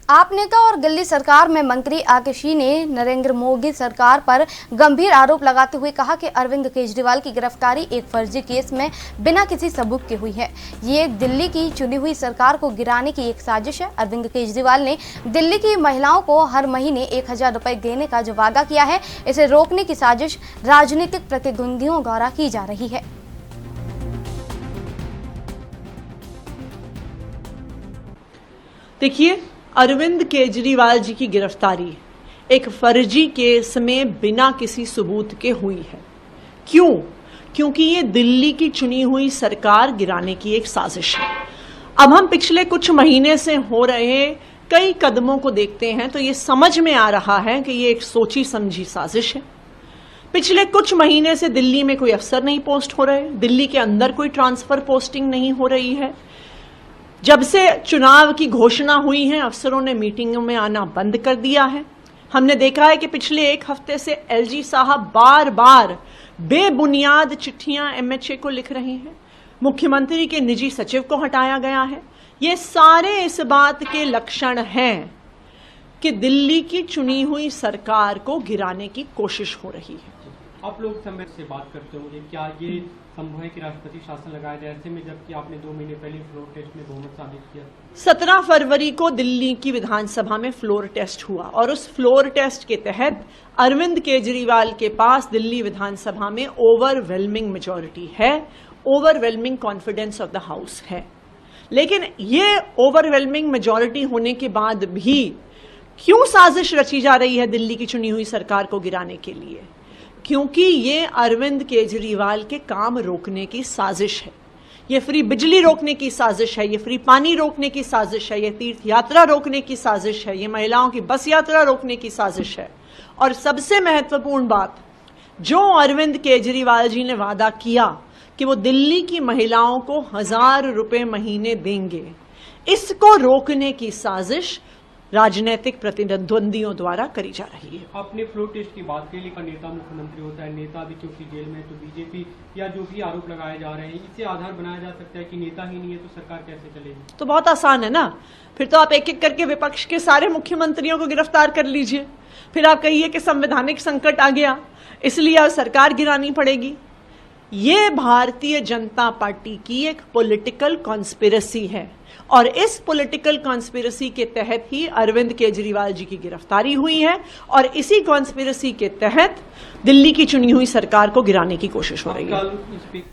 आप नेता और दिल्ली सरकार में मंत्री आकेशी ने नरेंद्र मोदी सरकार पर गंभीर आरोप लगाते हुए कहा कि अरविंद केजरीवाल की गिरफ्तारी एक फर्जी केस में बिना किसी सबूत के हुई है। ये दिल्ली की चुनी हुई सरकार को गिराने की एक साजिश है। अरविंद केजरीवाल ने दिल्ली की महिलाओं को हर महीने 1000 रुपए देने का जो वादा किया है, इसे रोकने की साजिश राजनीतिक प्रतिद्वंदियों द्वारा की जा रही है। देखिए, अरविंद केजरीवाल जी की गिरफ्तारी एक फर्जी केस में बिना किसी सबूत के हुई है। क्यों? क्योंकि ये दिल्ली की चुनी हुई सरकार गिराने की एक साजिश है। अब हम पिछले कुछ महीने से हो रहे कई कदमों को देखते हैं तो ये समझ में आ रहा है कि ये एक सोची समझी साजिश है। पिछले कुछ महीने से दिल्ली में कोई अफसर नहीं पोस्ट हो रहे, दिल्ली के अंदर कोई ट्रांसफर पोस्टिंग नहीं हो रही है। जब से चुनाव की घोषणा हुई है, अफसरों ने मीटिंगों में आना बंद कर दिया है। हमने देखा है कि पिछले एक हफ्ते से एलजी साहब बार बार बेबुनियाद चिट्ठियां एमएचए को लिख रहे हैं। मुख्यमंत्री के निजी सचिव को हटाया गया है। ये सारे इस बात के लक्षण हैं कि दिल्ली की चुनी हुई सरकार को गिराने की कोशिश हो रही है। आप लोग समय से बात करते होंगे, क्या ये संभव है कि राष्ट्रपति शासन लगाया जाए ऐसे में, जबकि आपने 2 महीने पहले फ्लोर टेस्ट में बहुमत साबित किया? 17 फरवरी को दिल्ली की विधानसभा में फ्लोर टेस्ट हुआ और उस फ्लोर टेस्ट के तहत अरविंद केजरीवाल के पास दिल्ली विधानसभा में ओवरवेलमिंग मेजॉरिटी है, overwhelming confidence of the house है। लेकिन ये ओवरवेलमिंग मेजॉरिटी होने के बाद भी क्यों साजिश रची जा रही है दिल्ली की चुनी हुई सरकार को गिराने के लिए? क्योंकि ये अरविंद केजरीवाल के काम रोकने की साजिश है। ये फ्री बिजली रोकने की साजिश है, ये फ्री पानी रोकने की साजिश है, ये तीर्थ यात्रा रोकने की साजिश है, ये महिलाओं की बस यात्रा रोकने की साजिश है। और सबसे महत्वपूर्ण बात, जो अरविंद केजरीवाल जी ने वादा किया कि वो दिल्ली की महिलाओं को 1000 रुपए महीने देंगे, इसको रोकने की साजिश राजनीतिक प्रतिद्वंदियों द्वारा करी जा रही है। आपने फ्लोर टेस्ट की बात की, लेकिन नेता मुख्यमंत्री होता है, नेता भी क्योंकि जेल में, तो बीजेपी या जो भी आरोप लगाए जा रहे हैं, इससे आधार बनाया जा सकता है कि नेता ही नहीं है तो सरकार कैसे चलेगी? तो बहुत आसान है ना, फिर तो आप एक एक करके विपक्ष के सारे मुख्यमंत्रियों को गिरफ्तार कर लीजिए। फिर आप कहिए कि संवैधानिक संकट आ गया इसलिए अब सरकार गिरानी पड़ेगी। ये भारतीय जनता पार्टी की एक पॉलिटिकल कॉन्स्पिरेसी है और इस पॉलिटिकल कॉन्स्पिरेसी के तहत ही अरविंद केजरीवाल जी की गिरफ्तारी हुई है और इसी कॉन्स्पिरेसी के तहत दिल्ली की चुनी हुई सरकार को गिराने की कोशिश हो रही है।